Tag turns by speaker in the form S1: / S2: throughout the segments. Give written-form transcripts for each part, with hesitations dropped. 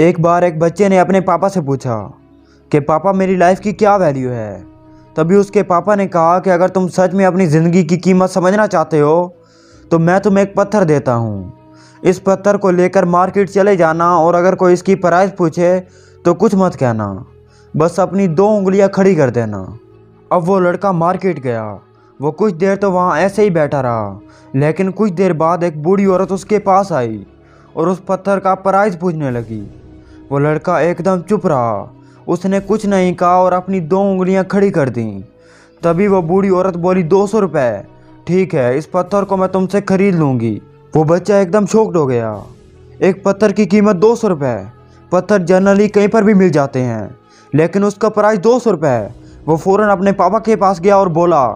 S1: एक बार एक बच्चे ने अपने पापा से पूछा कि पापा मेरी लाइफ की क्या वैल्यू है। तभी उसके पापा ने कहा कि अगर तुम सच में अपनी ज़िंदगी की कीमत समझना चाहते हो तो मैं तुम्हें एक पत्थर देता हूँ। इस पत्थर को लेकर मार्केट चले जाना और अगर कोई इसकी प्राइस पूछे तो कुछ मत कहना, बस अपनी 2 उंगलियां खड़ी कर देना। अब वो लड़का मार्केट गया। वो कुछ देर तो वहाँ ऐसे ही बैठा रहा, लेकिन कुछ देर बाद एक बूढ़ी औरत उसके पास आई और उस पत्थर का प्राइस पूछने लगी। वो लड़का एकदम चुप रहा, उसने कुछ नहीं कहा और अपनी 2 उंगलियां खड़ी कर दी। तभी वो बूढ़ी औरत बोली, 200 रुपये। ठीक है, इस पत्थर को मैं तुमसे खरीद लूँगी। वो बच्चा एकदम शॉक्ड हो गया। एक पत्थर की कीमत 200 रुपये। पत्थर जनरली कहीं पर भी मिल जाते हैं, लेकिन उसका प्राइस 200 रुपये। वो फ़ौरन अपने पापा के पास गया और बोला,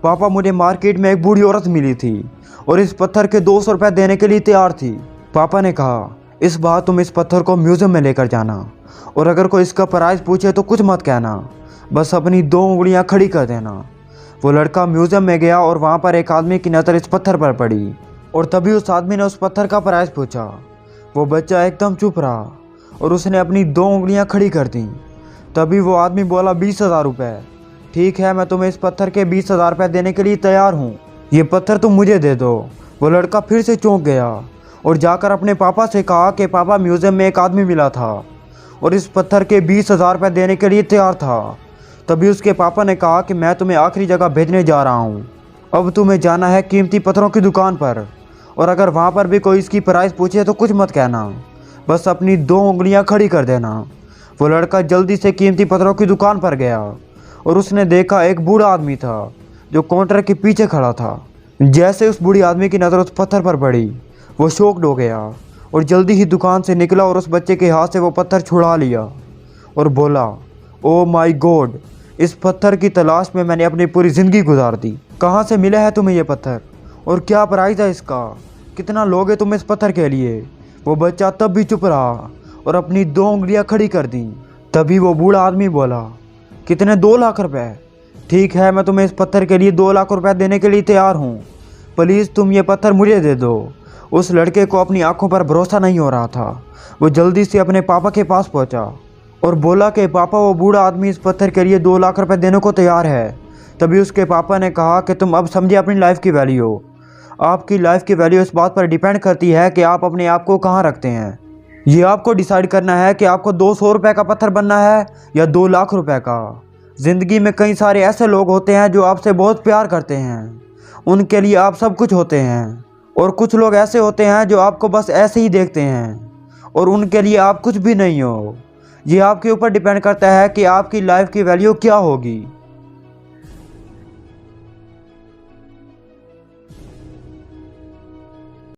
S1: पापा मुझे मार्केट में एक बूढ़ी औरत मिली थी और इस पत्थर के 200 रुपये देने के लिए तैयार थी। पापा ने कहा, इस बार तुम इस पत्थर को म्यूज़ियम में लेकर जाना और अगर कोई इसका प्राइस पूछे तो कुछ मत कहना, बस अपनी 2 उंगलियां खड़ी कर देना। वो लड़का म्यूज़ियम में गया और वहाँ पर एक आदमी की नज़र इस पत्थर पर पड़ी और तभी उस आदमी ने उस पत्थर का प्राइस पूछा। वो बच्चा एकदम चुप रहा और उसने अपनी 2 उंगलियां खड़ी कर दी। तभी वो आदमी बोला, 20,000 रुपये। ठीक है, मैं तुम्हें इस पत्थर के 20,000 रुपये देने के लिए तैयार हूँ। ये पत्थर तुम मुझे दे दो। वो लड़का फिर से चौंक गया और जाकर अपने पापा से कहा कि पापा म्यूज़ियम में एक आदमी मिला था और इस पत्थर के 20,000 रुपये देने के लिए तैयार था। तभी उसके पापा ने कहा कि मैं तुम्हें आखिरी जगह भेजने जा रहा हूँ। अब तुम्हें जाना है कीमती पत्थरों की दुकान पर और अगर वहाँ पर भी कोई इसकी प्राइस पूछे तो कुछ मत कहना, बस अपनी 2 उंगलियां खड़ी कर देना। वो लड़का जल्दी से कीमती पत्थरों की दुकान पर गया और उसने देखा एक बूढ़ा आदमी था जो काउंटर के पीछे खड़ा था। जैसे उस बूढ़े आदमी की नज़र उस पत्थर पर पड़ी, वो शॉक्ड हो गया और जल्दी ही दुकान से निकला और उस बच्चे के हाथ से वो पत्थर छुड़ा लिया और बोला, ओ माय गॉड, इस पत्थर की तलाश में मैंने अपनी पूरी ज़िंदगी गुजार दी। कहाँ से मिला है तुम्हें ये पत्थर और क्या प्राइस है इसका? कितना लोगे तुम इस पत्थर के लिए? वो बच्चा तब भी चुप रहा और अपनी 2 उंगलियां खड़ी कर दी। तभी वो बूढ़ा आदमी बोला, कितने? 2 लाख रुपए। ठीक है, मैं तुम्हें इस पत्थर के लिए 2 लाख रुपए देने के लिए तैयार हूँ। प्लीज़ तुम ये पत्थर मुझे दे दो। उस लड़के को अपनी आंखों पर भरोसा नहीं हो रहा था। वो जल्दी से अपने पापा के पास पहुंचा और बोला कि पापा, वो बूढ़ा आदमी इस पत्थर के लिए 2 लाख रुपए देने को तैयार है। तभी उसके पापा ने कहा कि तुम अब समझे अपनी लाइफ की वैल्यू। आपकी लाइफ की वैल्यू इस बात पर डिपेंड करती है कि आप अपने आप को कहाँ रखते हैं। ये आपको डिसाइड करना है कि आपको 200 रुपये का पत्थर बनना है या 2 लाख रुपए का। ज़िंदगी में कई सारे ऐसे लोग होते हैं जो आपसे बहुत प्यार करते हैं, उनके लिए आप सब कुछ होते हैं, और कुछ लोग ऐसे होते हैं जो आपको बस ऐसे ही देखते हैं और उनके लिए आप कुछ भी नहीं हो। ये आपके ऊपर डिपेंड करता है कि आपकी लाइफ की वैल्यू क्या होगी।